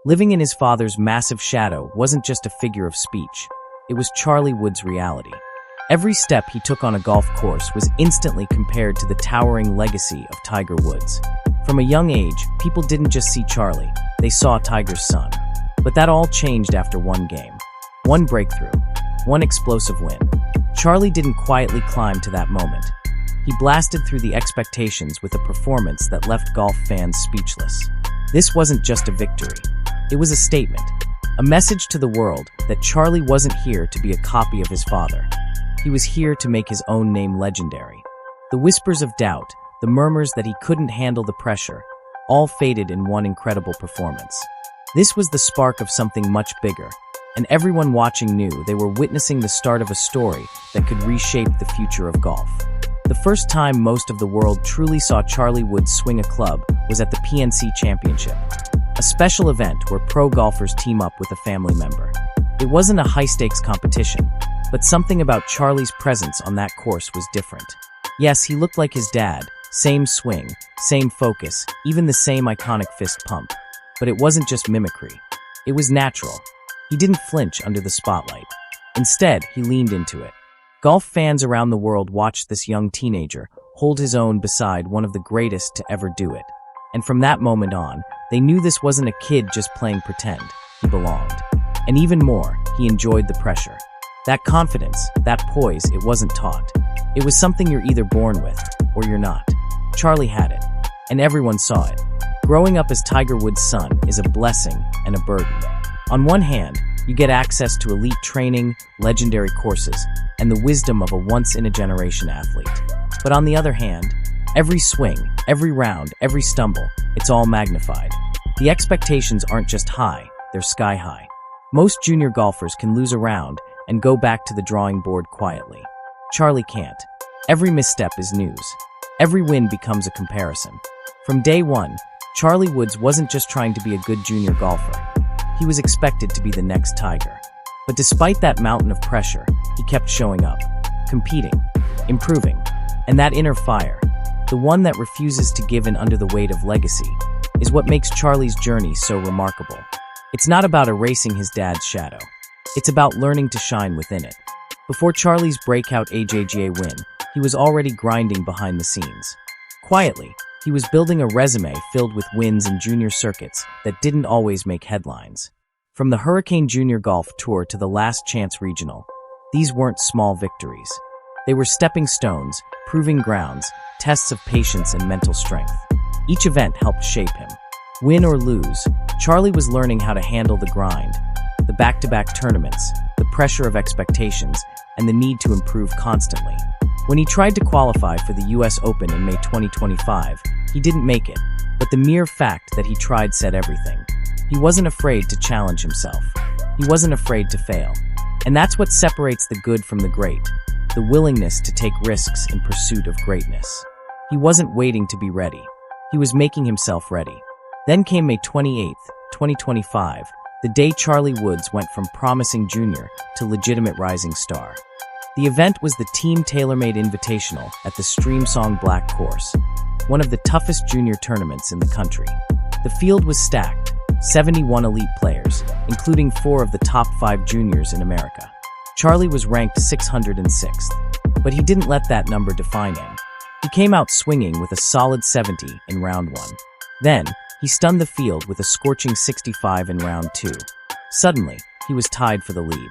Living in his father's massive shadow wasn't just a figure of speech. It was Charlie Woods' reality. Every step he took on a golf course was instantly compared to the towering legacy of Tiger Woods. From a young age, people didn't just see Charlie, they saw Tiger's son. But that all changed after one game. One breakthrough. One explosive win. Charlie didn't quietly climb to that moment. He blasted through the expectations with a performance that left golf fans speechless. This wasn't just a victory. It was a statement. A message to the world that Charlie wasn't here to be a copy of his father. He was here to make his own name legendary. The whispers of doubt, the murmurs that he couldn't handle the pressure, all faded in one incredible performance. This was the spark of something much bigger, and everyone watching knew they were witnessing the start of a story that could reshape the future of golf. The first time most of the world truly saw Charlie Woods swing a club was at the PNC Championship, a special event where pro golfers team up with a family member. It wasn't a high-stakes competition, but something about Charlie's presence on that course was different. Yes, he looked like his dad, same swing, same focus, even the same iconic fist pump. But it wasn't just mimicry. It was natural. He didn't flinch under the spotlight. Instead, he leaned into it. Golf fans around the world watched this young teenager hold his own beside one of the greatest to ever do it. And from that moment on, they knew this wasn't a kid just playing pretend. He belonged. And even more, he enjoyed the pressure. That confidence, that poise, it wasn't taught. It was something you're either born with, or you're not. Charlie had it, and everyone saw it. Growing up as Tiger Woods' son is a blessing and a burden. On one hand, you get access to elite training, legendary courses, and the wisdom of a once-in-a-generation athlete. But on the other hand, every swing, every round, every stumble, it's all magnified. The expectations aren't just high, they're sky-high. Most junior golfers can lose a round and go back to the drawing board quietly. Charlie can't. Every misstep is news. Every win becomes a comparison. From day one, Charlie Woods wasn't just trying to be a good junior golfer. He was expected to be the next Tiger. But despite that mountain of pressure, he kept showing up, competing, improving. And that inner fire, the one that refuses to give in under the weight of legacy, is what makes Charlie's journey so remarkable. It's not about erasing his dad's shadow. It's about learning to shine within it. Before Charlie's breakout AJGA win, he was already grinding behind the scenes. Quietly, he was building a resume filled with wins in junior circuits that didn't always make headlines. From the Hurricane Junior Golf Tour to the Last Chance Regional, these weren't small victories. They were stepping stones, proving grounds, tests of patience and mental strength. Each event helped shape him. Win or lose, Charlie was learning how to handle the grind, the back-to-back tournaments, the pressure of expectations, and the need to improve constantly. When he tried to qualify for the US Open in May 2025, he didn't make it, but the mere fact that he tried said everything. He wasn't afraid to challenge himself. He wasn't afraid to fail. And that's what separates the good from the great, the willingness to take risks in pursuit of greatness. He wasn't waiting to be ready. He was making himself ready. Then came May 28, 2025, the day Charlie Woods went from promising junior to legitimate rising star. The event was the Team TaylorMade Invitational at the Streamsong Black Course, one of the toughest junior tournaments in the country. The field was stacked, 71 elite players, including 4 of the top 5 juniors in America. Charlie was ranked 606th, but he didn't let that number define him. He came out swinging with a solid 70 in round 1. Then, he stunned the field with a scorching 65 in round 2. Suddenly, he was tied for the lead.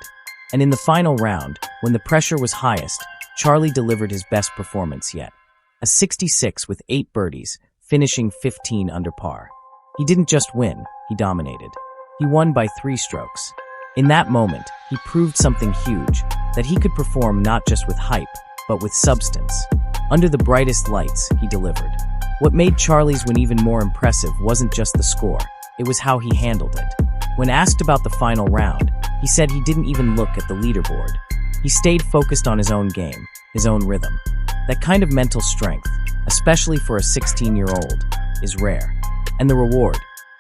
And in the final round, when the pressure was highest, Charlie delivered his best performance yet. A 66 with 8 birdies, finishing 15 under par. He didn't just win, he dominated. He won by 3 strokes. In that moment, he proved something huge, that he could perform not just with hype, but with substance. Under the brightest lights, he delivered. What made Charlie's win even more impressive wasn't just the score, it was how he handled it. When asked about the final round, he said he didn't even look at the leaderboard. He stayed focused on his own game, his own rhythm. That kind of mental strength, especially for a 16-year-old, is rare. And the reward,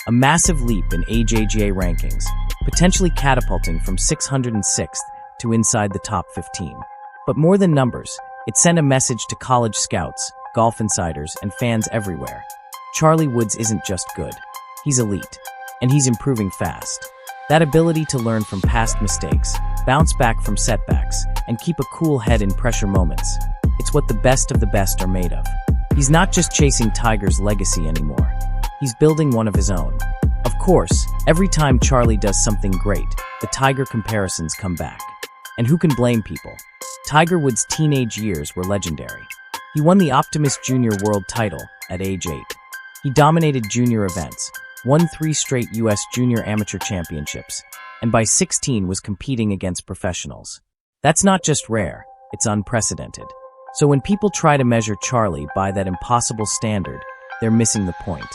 a massive leap in AJGA rankings, potentially catapulting from 606th to inside the top 15. But more than numbers, it sent a message to college scouts, golf insiders, and fans everywhere. Charlie Woods isn't just good. He's elite. And he's improving fast. That ability to learn from past mistakes, bounce back from setbacks, and keep a cool head in pressure moments, it's what the best of the best are made of. He's not just chasing Tiger's legacy anymore. He's building one of his own. Of course, every time Charlie does something great, the Tiger comparisons come back. And who can blame people? Tiger Woods' teenage years were legendary. He won the Optimist Junior World title at age 8. He dominated junior events, won 3 straight U.S. Junior Amateur Championships, and by 16 was competing against professionals. That's not just rare, it's unprecedented. So when people try to measure Charlie by that impossible standard, they're missing the point.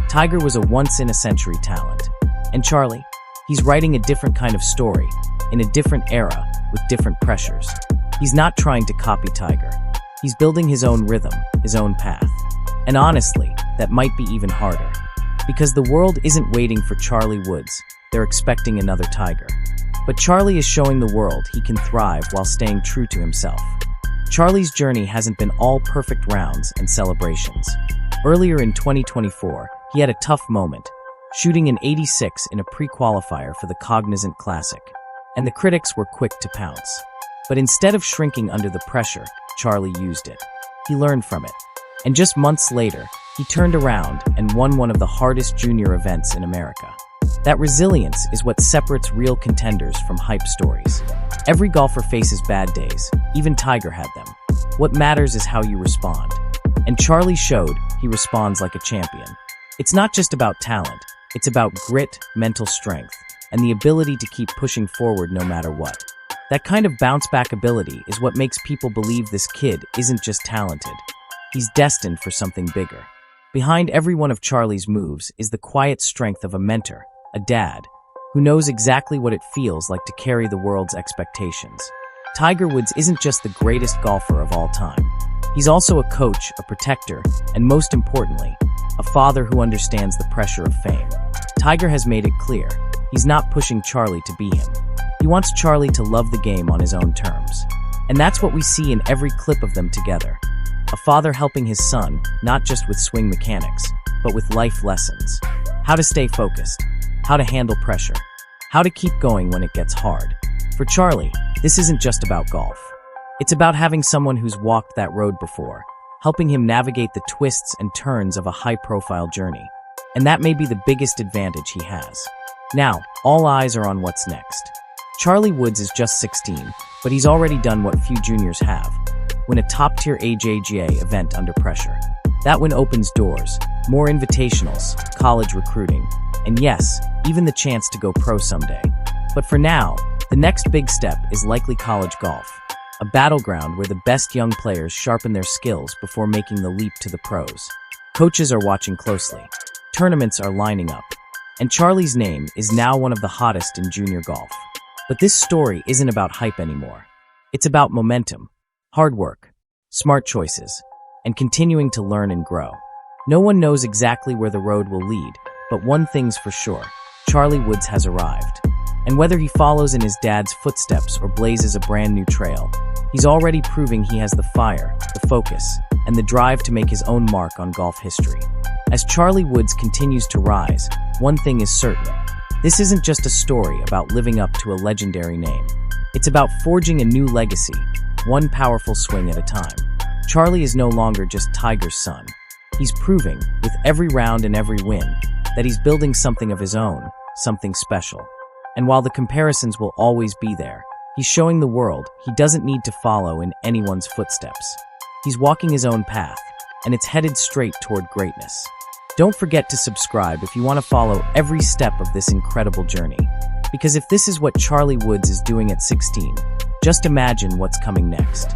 Tiger was a once-in-a-century talent. And Charlie? He's writing a different kind of story, in a different era, with different pressures. He's not trying to copy Tiger. He's building his own rhythm, his own path. And honestly, that might be even harder. Because the world isn't waiting for Charlie Woods, they're expecting another Tiger. But Charlie is showing the world he can thrive while staying true to himself. Charlie's journey hasn't been all perfect rounds and celebrations. Earlier in 2024, he had a tough moment, shooting an 86 in a pre-qualifier for the Cognizant Classic. And the critics were quick to pounce. But instead of shrinking under the pressure, Charlie used it. He learned from it. And just months later, he turned around and won one of the hardest junior events in America. That resilience is what separates real contenders from hype stories. Every golfer faces bad days, even Tiger had them. What matters is how you respond. And Charlie showed he responds like a champion. It's not just about talent, it's about grit, mental strength, and the ability to keep pushing forward no matter what. That kind of bounce-back ability is what makes people believe this kid isn't just talented. He's destined for something bigger. Behind every one of Charlie's moves is the quiet strength of a mentor, a dad, who knows exactly what it feels like to carry the world's expectations. Tiger Woods isn't just the greatest golfer of all time. He's also a coach, a protector, and most importantly, a father who understands the pressure of fame. Tiger has made it clear, he's not pushing Charlie to be him. He wants Charlie to love the game on his own terms. And that's what we see in every clip of them together. A father helping his son, not just with swing mechanics, but with life lessons. How to stay focused, how to handle pressure, how to keep going when it gets hard. For Charlie, this isn't just about golf. It's about having someone who's walked that road before, helping him navigate the twists and turns of a high-profile journey. And that may be the biggest advantage he has. Now, all eyes are on what's next. Charlie Woods is just 16, but he's already done what few juniors have. Win a top-tier AJGA event under pressure. That win opens doors, more invitationals, college recruiting, and yes, even the chance to go pro someday. But for now, the next big step is likely college golf, a battleground where the best young players sharpen their skills before making the leap to the pros. Coaches are watching closely. Tournaments are lining up. And Charlie's name is now one of the hottest in junior golf. But this story isn't about hype anymore. It's about momentum, hard work, smart choices, and continuing to learn and grow. No one knows exactly where the road will lead, but one thing's for sure, Charlie Woods has arrived. And whether he follows in his dad's footsteps or blazes a brand new trail, he's already proving he has the fire, the focus, and the drive to make his own mark on golf history. As Charlie Woods continues to rise, one thing is certain. This isn't just a story about living up to a legendary name. It's about forging a new legacy, one powerful swing at a time. Charlie is no longer just Tiger's son. He's proving, with every round and every win, that he's building something of his own, something special. And while the comparisons will always be there, he's showing the world he doesn't need to follow in anyone's footsteps. He's walking his own path, and it's headed straight toward greatness. Don't forget to subscribe if you want to follow every step of this incredible journey. Because if this is what Charlie Woods is doing at 16, just imagine what's coming next.